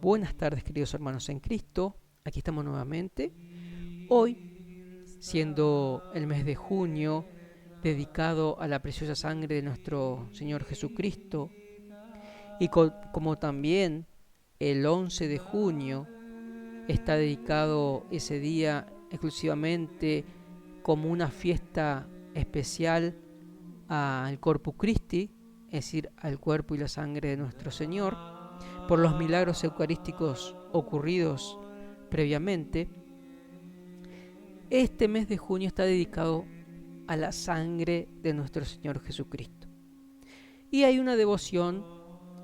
Buenas tardes, queridos hermanos en Cristo. Aquí estamos nuevamente. Hoy, siendo el mes de junio dedicado a la preciosa sangre de nuestro Señor Jesucristo, y como también el 11 de junio está dedicado ese día exclusivamente como una fiesta especial al Corpus Christi, es decir, al cuerpo y la sangre de nuestro Señor, por los milagros eucarísticos ocurridos previamente. Este mes de junio está dedicado a la sangre de nuestro Señor Jesucristo. Y hay una devoción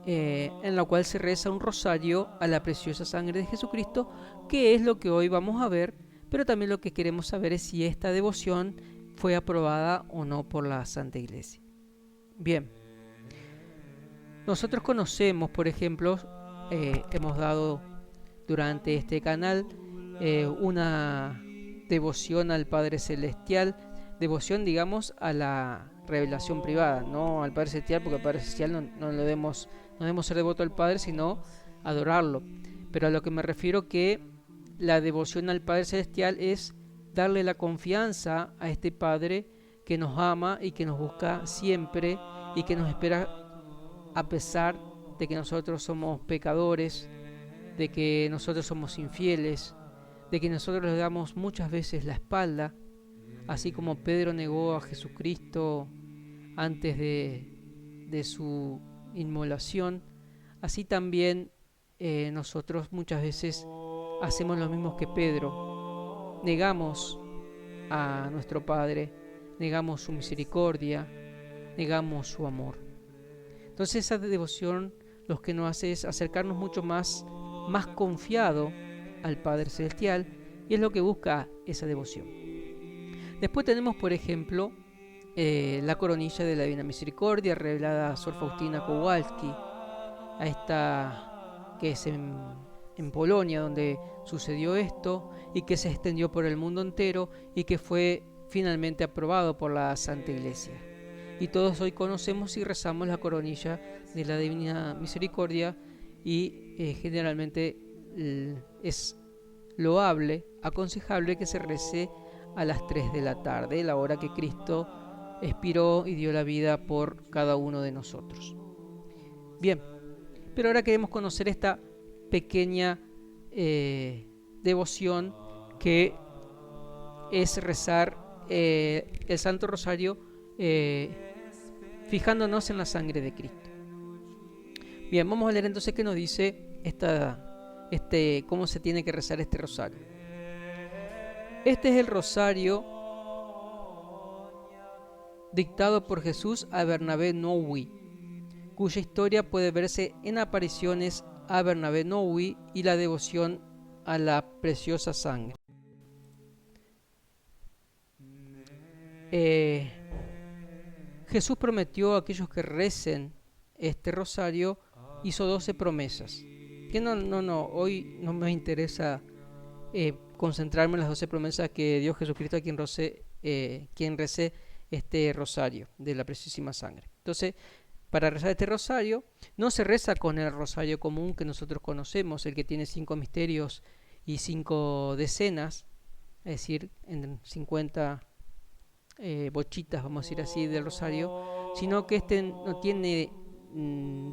en la cual se reza un rosario a la preciosa sangre de Jesucristo, que es lo que hoy vamos a ver, pero también lo que queremos saber es si esta devoción fue aprobada o no por la Santa Iglesia. Bien, nosotros conocemos, por ejemplo, hemos dado durante este canal una devoción al Padre Celestial, devoción, digamos, a la revelación privada, no al Padre Celestial, porque al Padre Celestial no debemos ser devotos al Padre, sino adorarlo. Pero a lo que me refiero que la devoción al Padre Celestial es darle la confianza a este Padre que nos ama y que nos busca siempre y que nos espera a pesar de que nosotros somos pecadores, de que nosotros somos infieles, de que nosotros le damos muchas veces la espalda, así como Pedro negó a Jesucristo antes de su inmolación, así también nosotros muchas veces hacemos lo mismo que Pedro, negamos a nuestro Padre, negamos su misericordia, negamos su amor. Entonces esa devoción lo que nos hace es acercarnos mucho más confiado al Padre Celestial, y es lo que busca esa devoción. Después tenemos, por ejemplo, la coronilla de la Divina Misericordia revelada a Sor Faustina Kowalski, a esta que es en Polonia donde sucedió esto y que se extendió por el mundo entero y que fue finalmente aprobado por la Santa Iglesia. Y todos hoy conocemos y rezamos la coronilla de la Divina Misericordia, y generalmente es loable, aconsejable que se rece a las 3 de la tarde, la hora que Cristo expiró y dio la vida por cada uno de nosotros. Bien, pero ahora queremos conocer esta pequeña devoción que es rezar el Santo Rosario fijándonos en la sangre de Cristo. Bien, vamos a leer entonces qué nos dice cómo se tiene que rezar este rosario. Este es el rosario dictado por Jesús a Bernabé Nowy, cuya historia puede verse en apariciones a Bernabé Nowy y la devoción a la preciosa sangre. Jesús prometió a aquellos que recen este rosario, hizo 12 promesas. Que hoy no me interesa concentrarme en las 12 promesas que dio Jesucristo a quien recé este rosario de la preciosísima sangre. Entonces, para rezar este rosario, no se reza con el rosario común que nosotros conocemos, el que tiene 5 misterios y 5 decenas, es decir, en 50 bochitas, vamos a decir así, del rosario, sino que este no tiene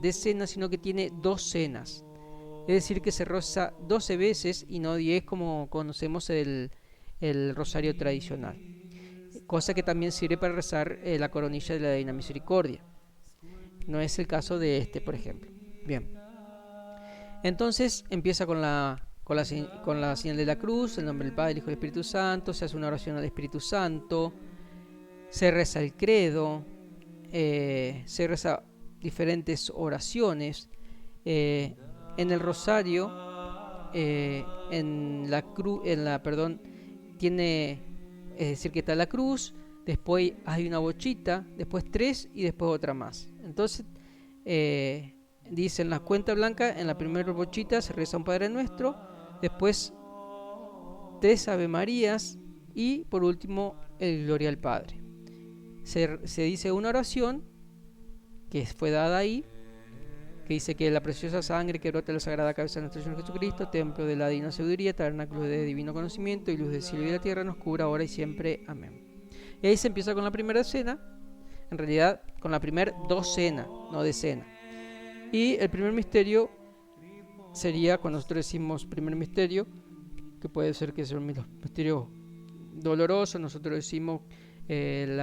decenas, sino que tiene docenas. Es decir, que se reza 12 veces y no 10 como conocemos el rosario tradicional. Cosa que también sirve para rezar la coronilla de la Divina Misericordia. No es el caso de este, por ejemplo. Bien. Entonces empieza con la señal de la cruz, el nombre del Padre, el Hijo y el Espíritu Santo, se hace una oración al Espíritu Santo, se reza el credo, se reza diferentes oraciones. En el rosario, tiene, es decir, que está la cruz, después hay una bochita, después 3 y después otra más. Entonces, dicen la cuenta blanca, en la primera bochita se reza un Padre Nuestro, después 3 Ave Marías y por último el Gloria al Padre. Se dice una oración que fue dada ahí, que dice que la preciosa sangre que brota de la sagrada cabeza de nuestro Señor Jesucristo, templo de la divina sabiduría, tabernáculo de divino conocimiento y luz del cielo y de la tierra, nos cubra ahora y siempre. Amén. Y ahí se empieza con la primera cena, en realidad con la primera docena, no decena. Y el primer misterio sería, cuando nosotros decimos primer misterio, que puede ser que sea un misterio doloroso, nosotros decimos el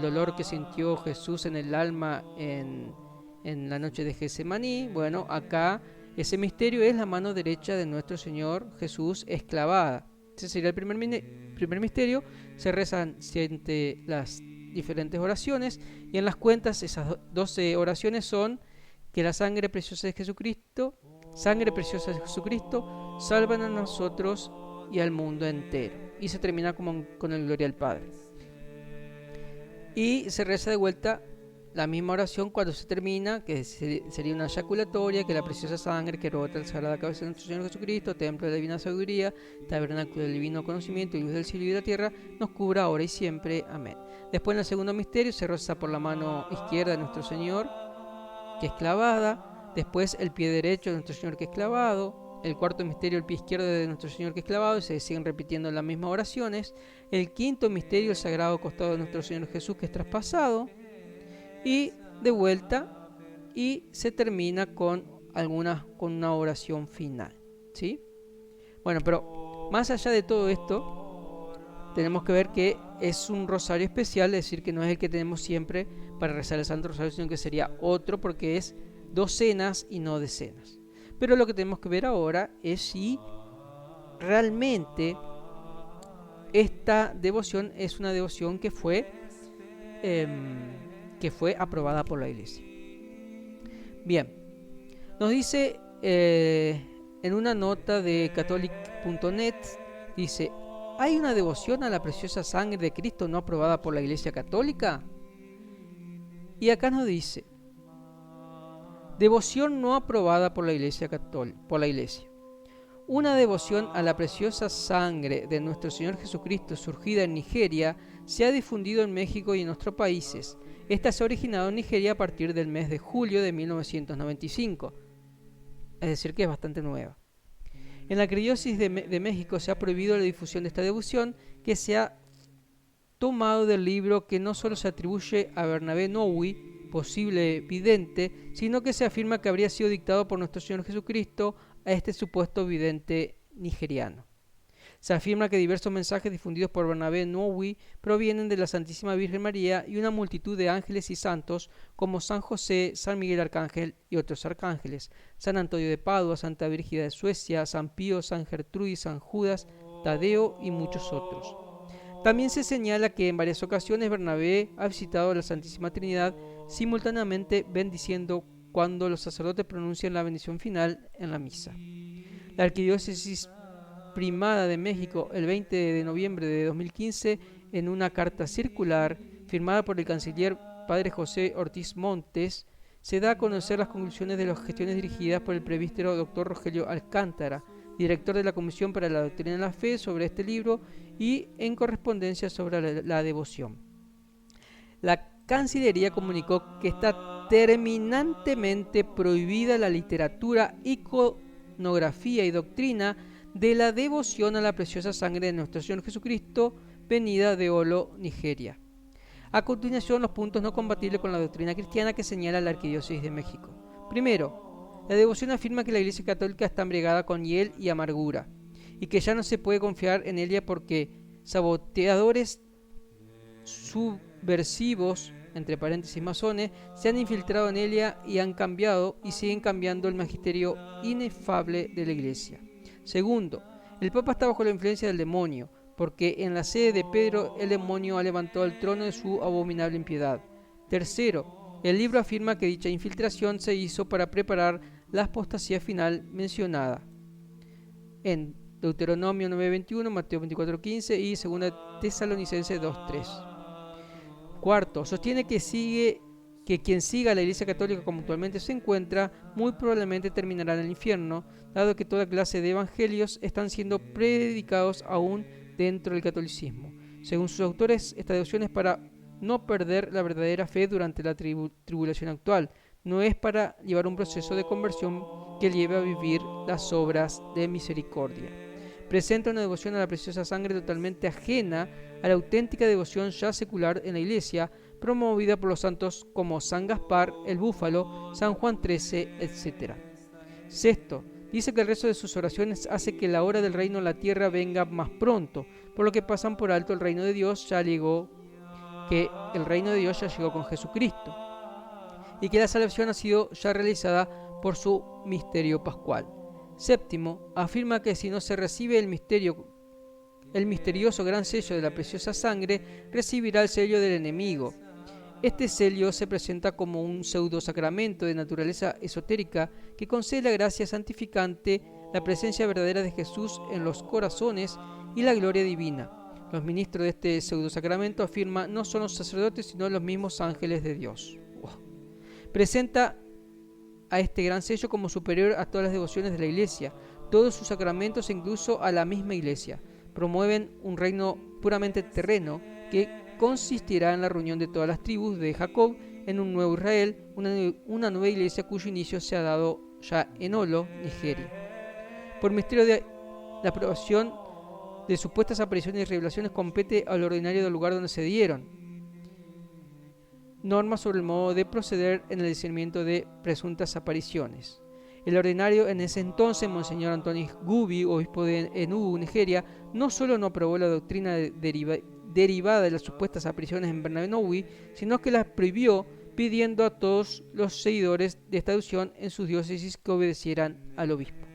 dolor que sintió Jesús en el alma en la noche de Getsemaní. Bueno, acá ese misterio es la mano derecha de nuestro Señor Jesús esclavada. Ese sería el primer misterio. Se rezan siempre las diferentes oraciones, y en las cuentas esas 12 oraciones son que la sangre preciosa de Jesucristo, salvan a nosotros y al mundo entero. Y se termina con el Gloria al Padre. Y se reza de vuelta la misma oración cuando se termina, que sería una eyaculatoria, que la preciosa sangre que brota de la sagrada cabeza de nuestro Señor Jesucristo, templo de la divina sabiduría, tabernáculo del divino conocimiento y luz del cielo y de la tierra, nos cubra ahora y siempre. Amén. Después, en el segundo misterio, se reza por la mano izquierda de nuestro Señor, que es clavada. Después, el pie derecho de nuestro Señor, que es clavado. El cuarto misterio, el pie izquierdo de nuestro Señor, que es clavado, y se siguen repitiendo las mismas oraciones. El quinto misterio, el sagrado costado de nuestro Señor Jesús, que es traspasado. Y de vuelta, y se termina con una oración final, ¿sí? Bueno, pero más allá de todo esto, tenemos que ver que es un rosario especial, es decir, que no es el que tenemos siempre para rezar el Santo Rosario, sino que sería otro, porque es docenas y no decenas. Pero lo que tenemos que ver ahora es si realmente esta devoción es una devoción que fue aprobada por la Iglesia. Bien, nos dice en una nota de catholic.net, dice: ¿hay una devoción a la preciosa sangre de Cristo no aprobada por la Iglesia Católica? Y acá nos dice: devoción no aprobada por la Iglesia Católica, por la Iglesia. Una devoción a la preciosa sangre de nuestro Señor Jesucristo surgida en Nigeria se ha difundido en México y en otros países. Esta se ha originado en Nigeria a partir del mes de julio de 1995, es decir, que es bastante nueva. En la Arquidiócesis de México se ha prohibido la difusión de esta devoción, que se ha tomado del libro que no solo se atribuye a Bernabé Nowi, posible vidente, sino que se afirma que habría sido dictado por nuestro Señor Jesucristo a este supuesto vidente nigeriano. Se afirma que diversos mensajes difundidos por Bernabé Nowi provienen de la Santísima Virgen María y una multitud de ángeles y santos como San José, San Miguel Arcángel y otros arcángeles, San Antonio de Padua, Santa Brígida de Suecia, San Pío, San Gertrudis, San Judas, Tadeo y muchos otros. También se señala que en varias ocasiones Bernabé ha visitado a la Santísima Trinidad simultáneamente bendiciendo cuando los sacerdotes pronuncian la bendición final en la misa. La Arquidiócesis Primada de México, el 20 de noviembre de 2015, en una carta circular firmada por el canciller Padre José Ortiz Montes, se da a conocer las conclusiones de las gestiones dirigidas por el presbítero Dr. Rogelio Alcántara, director de la Comisión para la Doctrina de la Fe, sobre este libro y en correspondencia sobre la devoción. La Cancillería comunicó que está terminantemente prohibida la literatura, iconografía y doctrina de la devoción a la preciosa sangre de nuestro Señor Jesucristo, venida de Olo, Nigeria. A continuación, los puntos no compatibles con la doctrina cristiana que señala la Arquidiócesis de México. Primero, la devoción afirma que la Iglesia Católica está embriagada con hiel y amargura, y que ya no se puede confiar en ella porque saboteadores subversivos, entre paréntesis masones, se han infiltrado en ella y han cambiado y siguen cambiando el magisterio inefable de la Iglesia. Segundo, el Papa está bajo la influencia del demonio, porque en la sede de Pedro el demonio ha levantado el trono de su abominable impiedad. Tercero, el libro afirma que dicha infiltración se hizo para preparar la apostasía final mencionada en Deuteronomio 9:21, Mateo 24:15 y 2 Tesalonicenses 2:3. Cuarto, sostiene que quien siga a la Iglesia Católica como actualmente se encuentra, muy probablemente terminará en el infierno, dado que toda clase de evangelios están siendo predicados aún dentro del catolicismo. Según sus autores, esta devoción es para no perder la verdadera fe durante la tribulación actual. No es para llevar un proceso de conversión que lleve a vivir las obras de misericordia. Presenta una devoción a la preciosa sangre totalmente ajena a la auténtica devoción ya secular en la Iglesia, promovida por los santos como San Gaspar, el Búfalo, San Juan XIII, etc. Sexto, dice que el resto de sus oraciones hace que la hora del reino en la tierra venga más pronto, por lo que pasan por alto el reino de Dios ya llegó, que el reino de Dios ya llegó con Jesucristo, y que la salvación ha sido ya realizada por su misterio pascual. Séptimo, afirma que si no se recibe el misterioso gran sello de la preciosa sangre, recibirá el sello del enemigo. Este sello se presenta como un pseudo sacramento de naturaleza esotérica que concede la gracia santificante, la presencia verdadera de Jesús en los corazones y la gloria divina. Los ministros de este pseudo sacramento, afirma, no son los sacerdotes sino los mismos ángeles de Dios. Presenta a este gran sello como superior a todas las devociones de la Iglesia, todos sus sacramentos e incluso a la misma Iglesia. Promueven un reino puramente terreno que consistirá en la reunión de todas las tribus de Jacob en un nuevo Israel, una nueva Iglesia cuyo inicio se ha dado ya en Olo, Nigeria. Por misterio de la aprobación de supuestas apariciones y revelaciones compete al ordinario del lugar donde se dieron. Normas sobre el modo de proceder en el discernimiento de presuntas apariciones. El ordinario en ese entonces, Monseñor Anthony Gubi, obispo de Enugu, Nigeria, no solo no aprobó la doctrina derivada de las supuestas apariciones en Bernabé, sino que las prohibió, pidiendo a todos los seguidores de esta devoción en sus diócesis que obedecieran al obispo.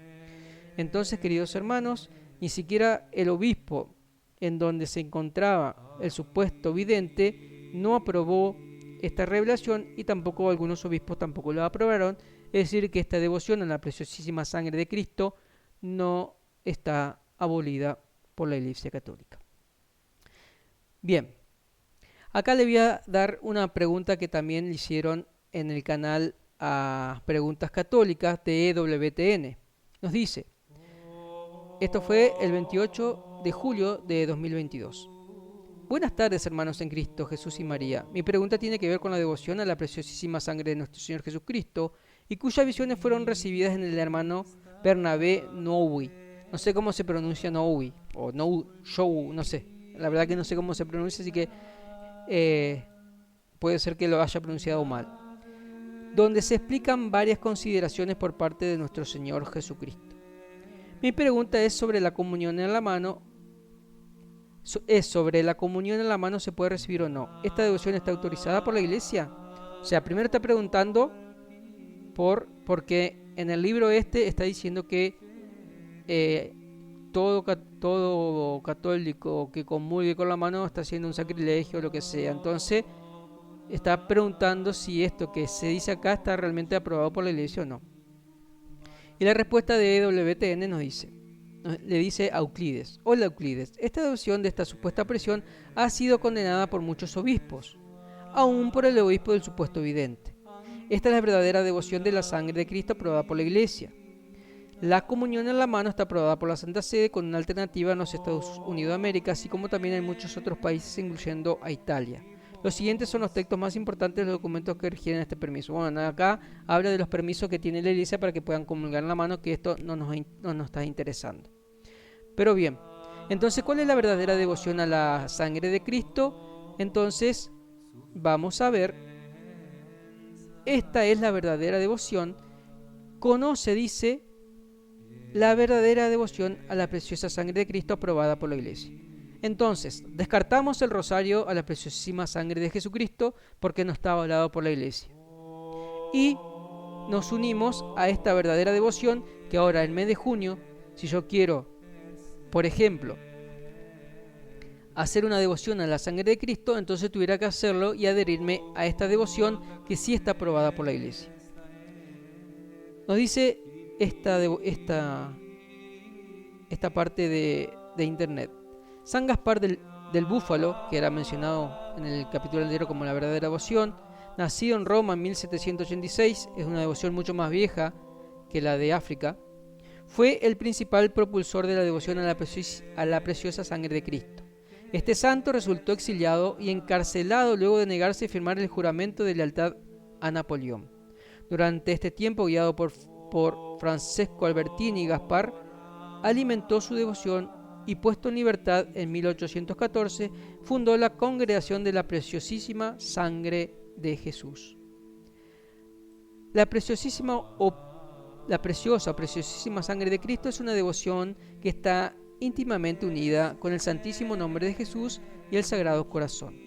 Entonces, queridos hermanos, ni siquiera el obispo en donde se encontraba el supuesto vidente no aprobó esta revelación, y tampoco algunos obispos tampoco lo aprobaron. Es decir, que esta devoción a la preciosísima sangre de Cristo no está abolida por la Iglesia Católica. Bien, acá le voy a dar una pregunta que también le hicieron en el canal a Preguntas Católicas de EWTN. Nos dice, esto fue el 28 de julio de 2022. Buenas tardes, hermanos en Cristo, Jesús y María. Mi pregunta tiene que ver con la devoción a la preciosísima sangre de nuestro Señor Jesucristo y cuyas visiones fueron recibidas en el hermano Bernabé Noui. No sé cómo se pronuncia Noui, o Shou, no sé. La verdad que no sé cómo se pronuncia, así que puede ser que lo haya pronunciado mal. Donde se explican varias consideraciones por parte de nuestro Señor Jesucristo. Mi pregunta es sobre la comunión en la mano. ¿Se puede recibir o no? ¿Esta devoción está autorizada por la Iglesia? O sea, primero está preguntando porque en el libro está diciendo que todo católico que comulgue con la mano está haciendo un sacrilegio o lo que sea. Entonces está preguntando si esto que se dice acá está realmente aprobado por la Iglesia o no. Y la respuesta de EWTN le dice a Euclides: hola Euclides, esta devoción de esta supuesta presión ha sido condenada por muchos obispos, aún por el obispo del supuesto vidente. Esta es la verdadera devoción de la sangre de Cristo aprobada por la Iglesia. La comunión en la mano está aprobada por la Santa Sede con una alternativa en los Estados Unidos de América, así como también en muchos otros países, incluyendo a Italia. Los siguientes son los textos más importantes de los documentos que requieren este permiso. Bueno, acá habla de los permisos que tiene la Iglesia para que puedan comulgar en la mano, que esto no nos está interesando. Pero bien, entonces, ¿cuál es la verdadera devoción a la sangre de Cristo? Entonces, vamos a ver. Esta es la verdadera devoción. Conoce, dice, la verdadera devoción a la preciosa sangre de Cristo aprobada por la Iglesia. Entonces, descartamos el rosario a la preciosísima sangre de Jesucristo porque no está avalado por la Iglesia. Y nos unimos a esta verdadera devoción que ahora, en el mes de junio, si yo quiero, por ejemplo, hacer una devoción a la sangre de Cristo, entonces tuviera que hacerlo y adherirme a esta devoción que sí está aprobada por la Iglesia. Nos dice esta parte de internet. San Gaspar del Búfalo, que era mencionado en el capítulo anterior como la verdadera devoción, nacido en Roma en 1786, es una devoción mucho más vieja que la de África, fue el principal propulsor de la devoción a la preciosa sangre de Cristo. Este santo resultó exiliado y encarcelado luego de negarse a firmar el juramento de lealtad a Napoleón. Durante este tiempo, guiado por Francesco Albertini Gaspar, alimentó su devoción y, puesto en libertad en 1814, fundó la Congregación de la Preciosísima Sangre de Jesús. La preciosa o preciosísima sangre de Cristo es una devoción que está íntimamente unida con el Santísimo Nombre de Jesús y el Sagrado Corazón.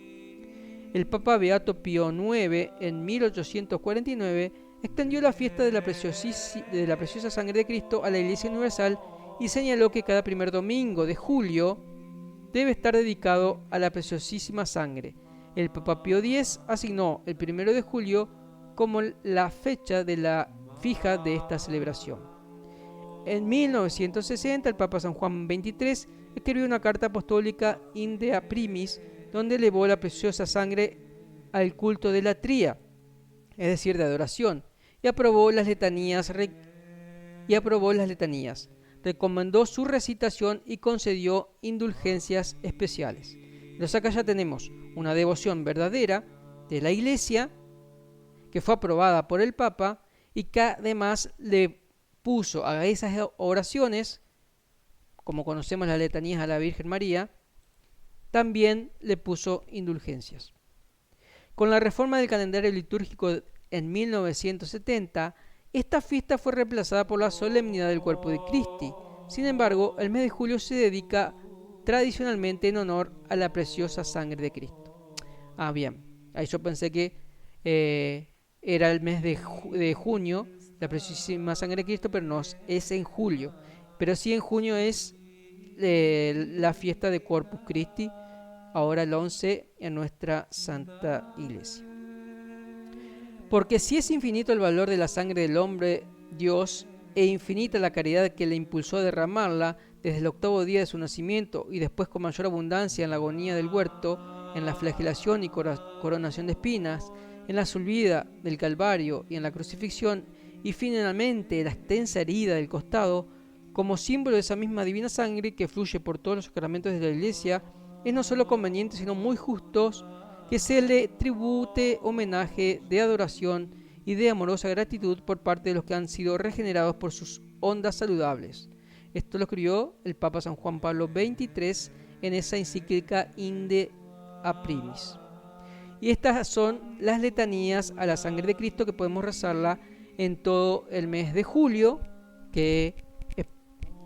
El Papa Beato Pío IX, en 1849, extendió la fiesta de la preciosa sangre de Cristo a la Iglesia Universal y señaló que cada primer domingo de julio debe estar dedicado a la preciosísima sangre. El Papa Pío X asignó el 1 de julio como la fecha fija de esta celebración. En 1960, el Papa San Juan XXIII escribió una carta apostólica Indea Primis, donde elevó la preciosa sangre al culto de la tría, es decir, de adoración, y aprobó las letanías, recomendó su recitación y concedió indulgencias especiales. Entonces acá ya tenemos una devoción verdadera de la Iglesia, que fue aprobada por el Papa y que además le puso a esas oraciones, como conocemos las letanías a la Virgen María, también le puso indulgencias. Con la reforma del calendario litúrgico en 1970, esta fiesta fue reemplazada por la solemnidad del Cuerpo de Cristi. Sin embargo, el mes de julio se dedica tradicionalmente en honor a la preciosa sangre de Cristo. Bien, ahí yo pensé que era el mes de junio, la preciosísima sangre de Cristo, pero no, es en julio. Pero sí en junio es la fiesta de Corpus Christi, ahora el 11 en nuestra Santa Iglesia. Porque si es infinito el valor de la sangre del hombre Dios e infinita la caridad que le impulsó a derramarla desde el 8º día de su nacimiento y después con mayor abundancia en la agonía del huerto, en la flagelación y coronación de espinas, en la subida del Calvario y en la crucifixión, y finalmente la extensa herida del costado, como símbolo de esa misma divina sangre que fluye por todos los sacramentos de la Iglesia, es no solo conveniente sino muy justo que se le tribute homenaje de adoración y de amorosa gratitud por parte de los que han sido regenerados por sus ondas saludables. Esto lo escribió el Papa San Juan Pablo XXIII en esa encíclica Inde a Primis. Y estas son las letanías a la sangre de Cristo que podemos rezarla en todo el mes de julio, que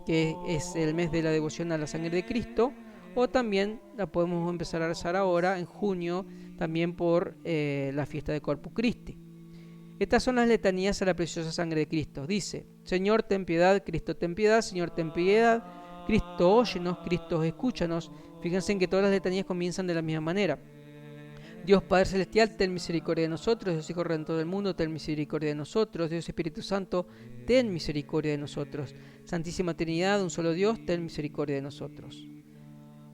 es el mes de la devoción a la sangre de Cristo, o también la podemos empezar a rezar ahora en junio, también por la fiesta de Corpus Christi. Estas son las letanías a la preciosa sangre de Cristo. Dice: Señor, ten piedad, Cristo, ten piedad, Señor, ten piedad, Cristo, óyenos, Cristo, escúchanos. Fíjense en que todas las letanías comienzan de la misma manera. Dios Padre Celestial, ten misericordia de nosotros. Dios Hijo Redentor del mundo, ten misericordia de nosotros. Dios Espíritu Santo, ten misericordia de nosotros. Santísima Trinidad, un solo Dios, ten misericordia de nosotros.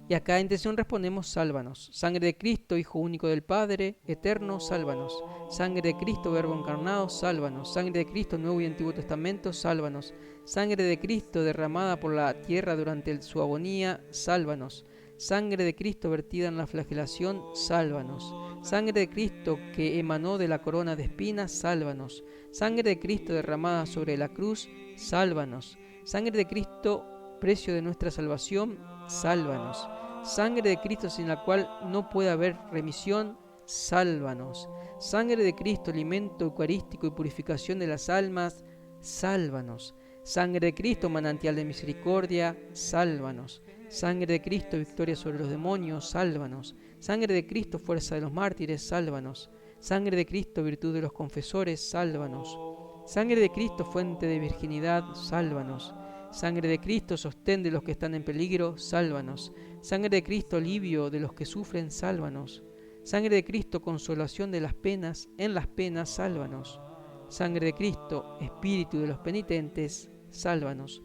Y a cada intención respondemos: sálvanos. Sangre de Cristo, Hijo único del Padre eterno, sálvanos. Sangre de Cristo, Verbo encarnado, sálvanos. Sangre de Cristo, Nuevo y Antiguo Testamento, sálvanos. Sangre de Cristo derramada por la tierra durante su agonía, sálvanos. Sangre de Cristo vertida en la flagelación, sálvanos. Sangre de Cristo que emanó de la corona de espinas, sálvanos. Sangre de Cristo derramada sobre la cruz, sálvanos. Sangre de Cristo, precio de nuestra salvación, sálvanos. Sangre de Cristo sin la cual no puede haber remisión, sálvanos. Sangre de Cristo, alimento eucarístico y purificación de las almas, sálvanos. Sangre de Cristo, manantial de misericordia, sálvanos. Sangre de Cristo, victoria sobre los demonios, sálvanos. Sangre de Cristo, fuerza de los mártires, sálvanos. Sangre de Cristo, virtud de los confesores, sálvanos. Sangre de Cristo, fuente de virginidad, sálvanos. Sangre de Cristo, sostén de los que están en peligro, sálvanos. Sangre de Cristo, alivio de los que sufren, sálvanos. Sangre de Cristo, consolación de las penas, en las penas, sálvanos. Sangre de Cristo, espíritu de los penitentes, sálvanos.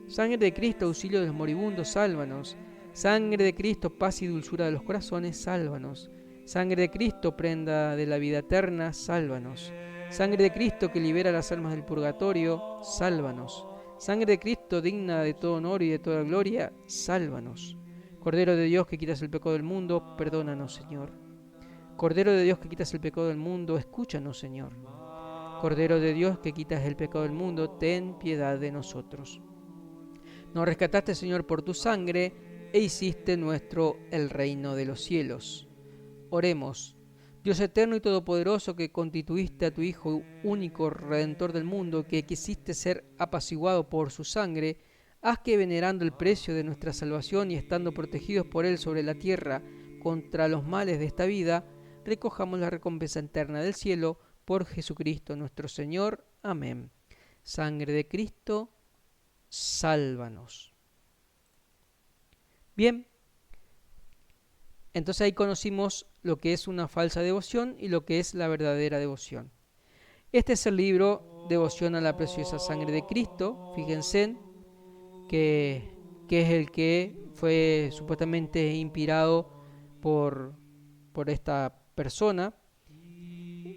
Sangre de Cristo, auxilio de los moribundos, sálvanos. Sangre de Cristo, paz y dulzura de los corazones, sálvanos. Sangre de Cristo, prenda de la vida eterna, sálvanos. Sangre de Cristo que libera las almas del purgatorio, sálvanos. Sangre de Cristo, digna de todo honor y de toda gloria, sálvanos. Cordero de Dios que quitas el pecado del mundo, perdónanos, Señor. Cordero de Dios que quitas el pecado del mundo, escúchanos, Señor. Cordero de Dios que quitas el pecado del mundo, ten piedad de nosotros. Nos rescataste, Señor, por tu sangre e hiciste nuestro el reino de los cielos. Oremos. Dios eterno y todopoderoso, que constituiste a tu Hijo único, Redentor del mundo, que quisiste ser apaciguado por su sangre, haz que, venerando el precio de nuestra salvación y estando protegidos por él sobre la tierra contra los males de esta vida, recojamos la recompensa eterna del cielo, por Jesucristo nuestro Señor. Amén. Sangre de Cristo, sálvanos. Bien, entonces ahí conocimos lo que es una falsa devoción y lo que es la verdadera devoción. Este es el libro Devoción a la Preciosa Sangre de Cristo. Fíjense que es el que fue supuestamente inspirado por esta persona.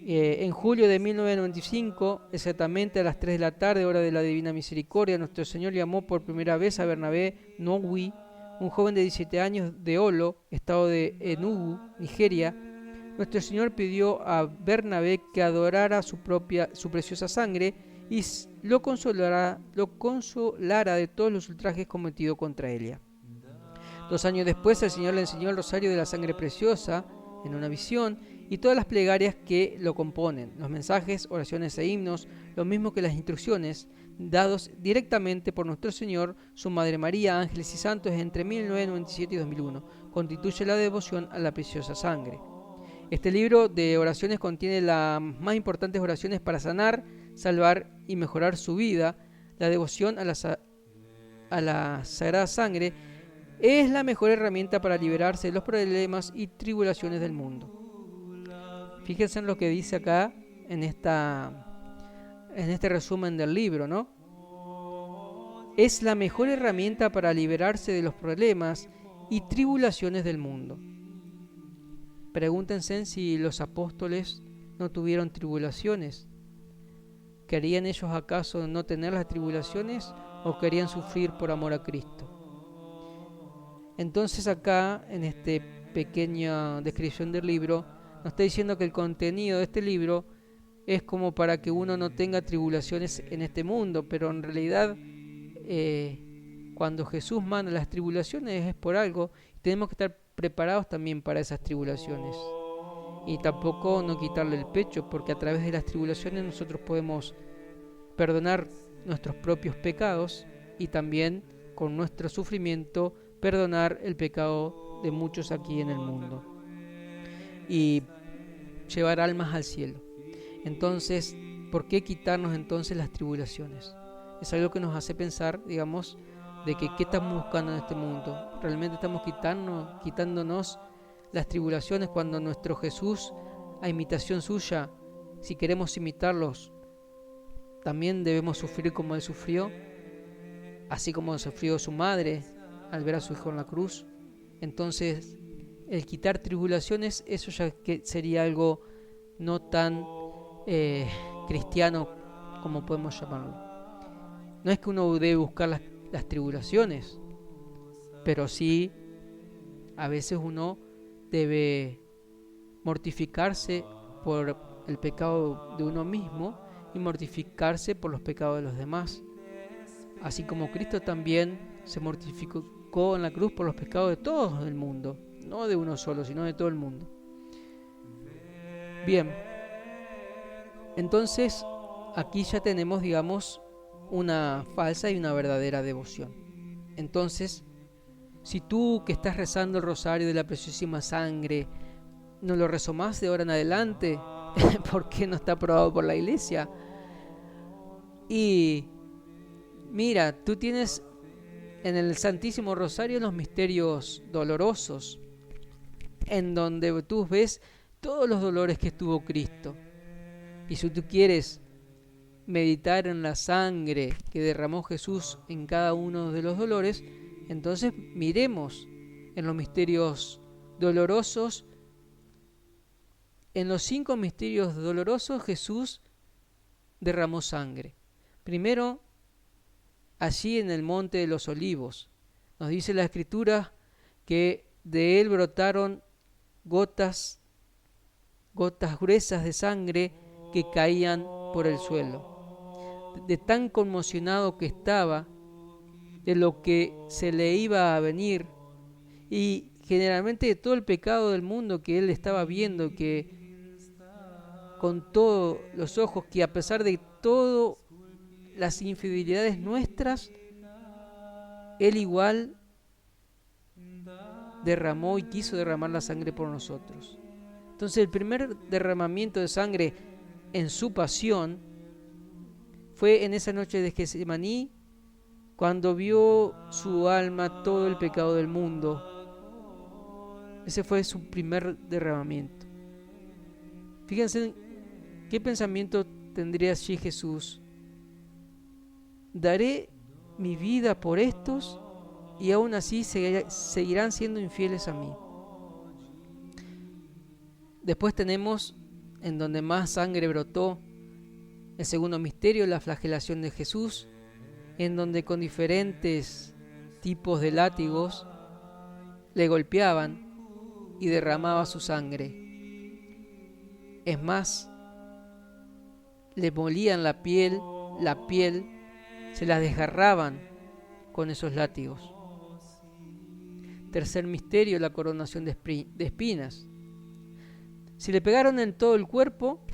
En julio de 1995, exactamente a las 3 de la tarde, hora de la Divina Misericordia, nuestro Señor llamó por primera vez a Bernabé Nowi, un joven de 17 años de Olo, estado de Enugu, Nigeria. Nuestro Señor pidió a Bernabé que adorara su preciosa sangre y lo consolara de todos los ultrajes cometidos contra ella. 2 años después, el Señor le enseñó el rosario de la sangre preciosa en una visión y todas las plegarias que lo componen, los mensajes, oraciones e himnos, lo mismo que las instrucciones dados directamente por nuestro Señor, su Madre María, ángeles y santos entre 1997 y 2001, constituye la devoción a la preciosa sangre. Este libro de oraciones contiene las más importantes oraciones para sanar, salvar y mejorar su vida. La devoción a la Sagrada Sangre es la mejor herramienta para liberarse de los problemas y tribulaciones del mundo. Fíjense en lo que dice acá en este resumen del libro, ¿no? Es la mejor herramienta para liberarse de los problemas y tribulaciones del mundo. Pregúntense si los apóstoles no tuvieron tribulaciones. ¿Querían ellos acaso no tener las tribulaciones o querían sufrir por amor a Cristo? Entonces acá, en esta pequeña descripción del libro, nos está diciendo que el contenido de este libro es como para que uno no tenga tribulaciones en este mundo, pero en realidad cuando Jesús manda las tribulaciones es por algo. Tenemos que estar preparados también para esas tribulaciones y tampoco no quitarle el pecho, porque a través de las tribulaciones nosotros podemos perdonar nuestros propios pecados y también con nuestro sufrimiento perdonar el pecado de muchos aquí en el mundo y llevar almas al cielo. Entonces, ¿por qué quitarnos entonces las tribulaciones? Es algo que nos hace pensar, digamos, de que qué estamos buscando en este mundo. ¿Realmente estamos quitándonos las tribulaciones cuando nuestro Jesús, a imitación suya, si queremos imitarlos, también debemos sufrir como Él sufrió, así como sufrió su madre al ver a su hijo en la cruz? Entonces, el quitar tribulaciones, eso ya que sería algo no tan cristiano como podemos llamarlo. No es que uno debe buscar las tribulaciones, pero sí a veces uno debe mortificarse por el pecado de uno mismo y mortificarse por los pecados de los demás, así como Cristo también se mortificó en la cruz por los pecados de todo el mundo, no de uno solo, sino de todo el mundo. Bien, entonces aquí ya tenemos, digamos, una falsa y una verdadera devoción. Entonces, si tú que estás rezando el rosario de la preciosísima sangre no lo rezó más de ahora en adelante, porque no está aprobado por la iglesia. Y mira, tú tienes en el Santísimo Rosario los misterios dolorosos, en donde tú ves todos los dolores que tuvo Cristo. Y si tú quieres meditar en la sangre que derramó Jesús en cada uno de los dolores, entonces miremos en los misterios dolorosos. En los 5 misterios dolorosos Jesús derramó sangre. Primero, allí en el Monte de los Olivos, nos dice la Escritura que de él brotaron gotas gruesas de sangre que caían por el suelo. De tan conmocionado que estaba de lo que se le iba a venir y generalmente de todo el pecado del mundo que él estaba viendo, que con todos los ojos, que a pesar de todas las infidelidades nuestras, él igual derramó y quiso derramar la sangre por nosotros. Entonces el primer derramamiento de sangre en su pasión fue en esa noche de Getsemaní, cuando vio su alma todo el pecado del mundo. Ese fue su primer derramamiento. Fíjense qué pensamiento tendría allí Jesús. Daré mi vida por estos y aún así seguirán siendo infieles a mí. Después tenemos, en donde más sangre brotó, el segundo misterio, la flagelación de Jesús, en donde con diferentes tipos de látigos le golpeaban y derramaba su sangre. Es más, le molían la piel se las desgarraban con esos látigos. Tercer misterio, la coronación de espinas. Si le pegaron en todo el cuerpo,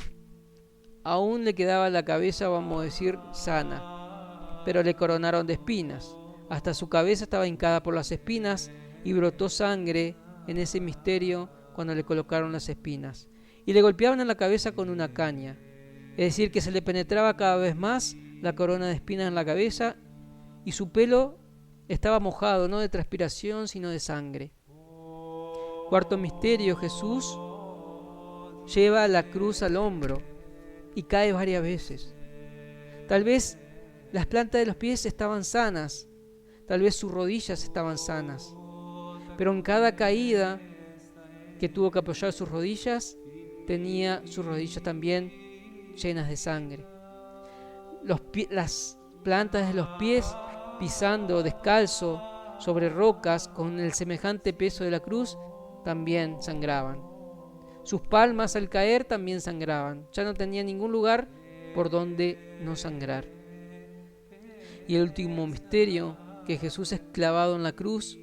aún le quedaba la cabeza, vamos a decir, sana, pero le coronaron de espinas. Hasta su cabeza estaba hincada por las espinas y brotó sangre en ese misterio cuando le colocaron las espinas. Y le golpeaban en la cabeza con una caña, es decir, que se le penetraba cada vez más la corona de espinas en la cabeza y su pelo estaba mojado, no de transpiración, sino de sangre. Cuarto misterio, Jesús lleva la cruz al hombro y cae varias veces. Tal vez las plantas de los pies estaban sanas, tal vez sus rodillas estaban sanas, pero en cada caída que tuvo que apoyar sus rodillas, tenía sus rodillas también llenas de sangre. Las plantas de los pies pisando descalzo sobre rocas con el semejante peso de la cruz también sangraban. Sus palmas al caer también sangraban. Ya no tenía ningún lugar por donde no sangrar. Y el último misterio, que Jesús es clavado en la cruz.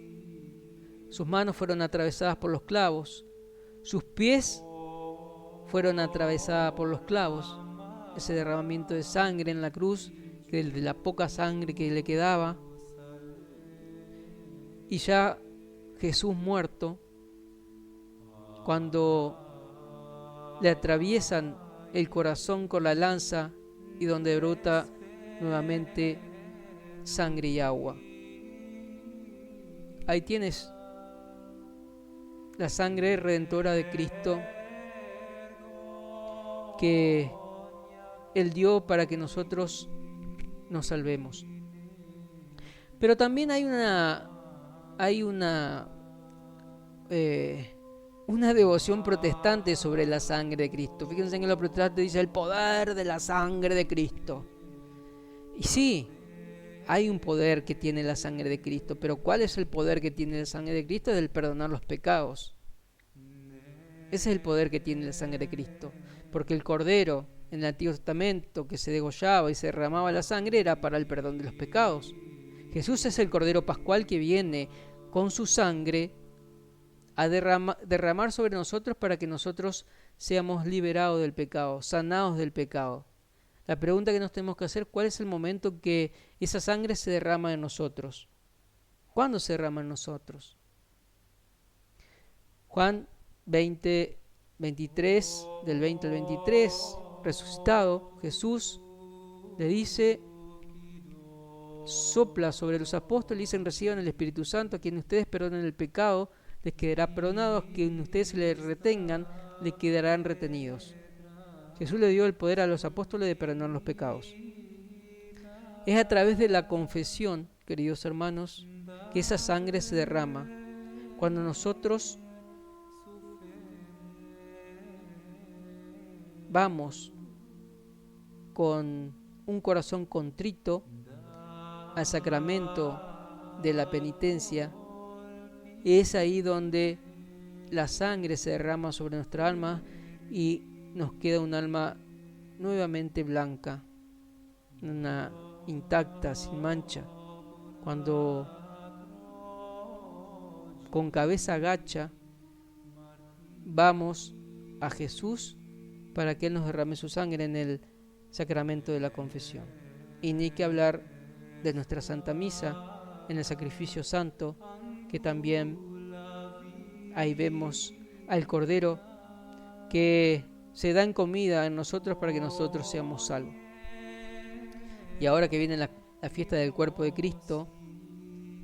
Sus manos fueron atravesadas por los clavos. Sus pies fueron atravesadas por los clavos. Ese derramamiento de sangre en la cruz, de la poca sangre que le quedaba. Y ya Jesús muerto, cuando le atraviesan el corazón con la lanza y donde brota nuevamente sangre y agua. Ahí tienes la sangre redentora de Cristo que Él dio para que nosotros nos salvemos. Pero también hay una devoción protestante sobre la sangre de Cristo. Fíjense que los protestantes dicen el poder de la sangre de Cristo. Y sí, hay un poder que tiene la sangre de Cristo, pero ¿cuál es el poder que tiene la sangre de Cristo? Es el perdonar los pecados. Ese es el poder que tiene la sangre de Cristo, porque el Cordero en el Antiguo Testamento que se degollaba y se derramaba la sangre era para el perdón de los pecados. Jesús es el Cordero Pascual que viene con su sangre a derramar sobre nosotros para que nosotros seamos liberados del pecado, sanados del pecado. La pregunta que nos tenemos que hacer, ¿cuál es el momento que esa sangre se derrama en nosotros? ¿Cuándo se derrama en nosotros? Juan 20, 23, del 20 al 23, resucitado, Jesús le dice, sopla sobre los apóstoles y dicen, reciban el Espíritu Santo, a quien ustedes perdonen el pecado, les quedará perdonado, a quien ustedes le retengan, le quedarán retenidos. Jesús le dio el poder a los apóstoles de perdonar los pecados. Es a través de la confesión, queridos hermanos, que esa sangre se derrama. Cuando nosotros vamos con un corazón contrito al sacramento de la penitencia es ahí donde la sangre se derrama sobre nuestra alma y nos queda un alma nuevamente blanca, una intacta, sin mancha. Cuando con cabeza agacha vamos a Jesús para que Él nos derrame su sangre en el sacramento de la confesión. Y ni que hablar de nuestra Santa Misa, en el sacrificio santo, que también ahí vemos al Cordero que se da en comida en nosotros para que nosotros seamos salvos. Y ahora que viene la fiesta del cuerpo de Cristo,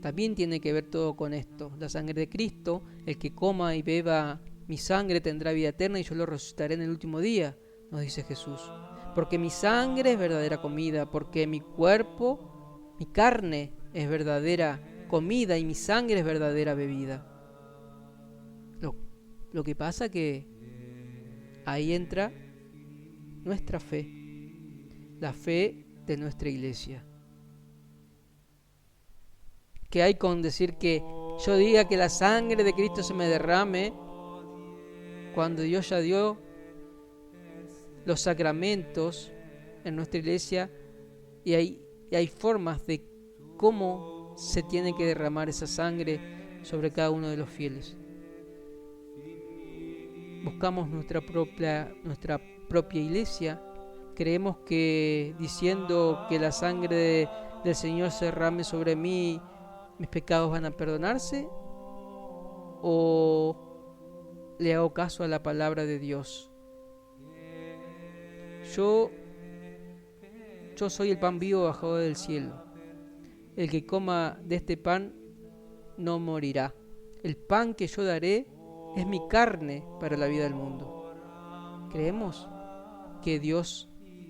también tiene que ver todo con esto. La sangre de Cristo, el que coma y beba mi sangre tendrá vida eterna y yo lo resucitaré en el último día, nos dice Jesús. Porque mi sangre es verdadera comida, porque mi cuerpo, mi carne es verdadera comida y mi sangre es verdadera bebida. Lo que pasa que ahí entra nuestra fe, la fe de nuestra iglesia. ¿Qué hay con decir que yo diga que la sangre de Cristo se me derrame cuando Dios ya dio los sacramentos en nuestra iglesia y hay formas de cómo se tiene que derramar esa sangre sobre cada uno de los fieles? Buscamos nuestra propia iglesia. Creemos que diciendo que la sangre del Señor se derrame sobre mí, mis pecados van a perdonarse, o le hago caso a la palabra de Dios. Yo soy el pan vivo bajado del cielo. El que coma de este pan no morirá. El pan que yo daré es mi carne para la vida del mundo. Creemos que Dios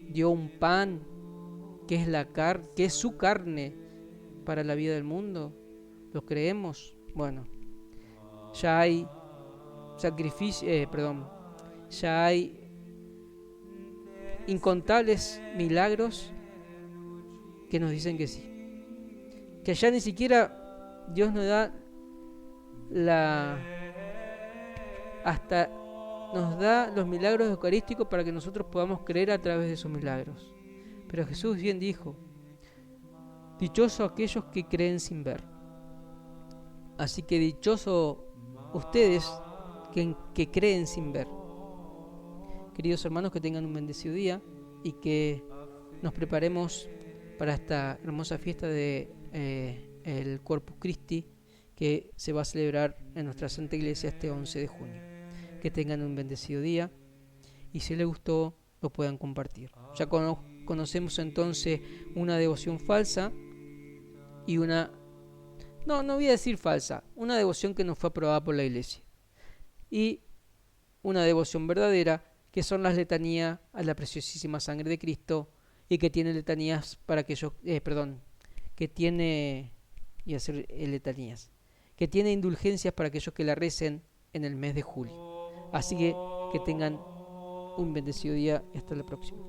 dio un pan que es su carne para la vida del mundo. ¿Lo creemos? Bueno, ya hay ya hay incontables milagros que nos dicen que sí. Que ya ni siquiera Dios nos da hasta nos da los milagros eucarísticos para que nosotros podamos creer a través de esos milagros. Pero Jesús bien dijo: dichosos aquellos que creen sin ver. Así que dichosos ustedes que creen sin ver. Queridos hermanos, que tengan un bendecido día y que nos preparemos para esta hermosa fiesta de el Corpus Christi, que se va a celebrar en nuestra Santa Iglesia este 11 de junio. Que tengan un bendecido día y si les gustó lo puedan compartir. Ya conocemos entonces una devoción falsa y no voy a decir falsa, una devoción que no fue aprobada por la Iglesia, y una devoción verdadera, que son las letanías a la preciosísima sangre de Cristo, y que tiene letanías para aquellos, que tiene indulgencias para aquellos que la recen en el mes de julio. Así que tengan un bendecido día y hasta la próxima.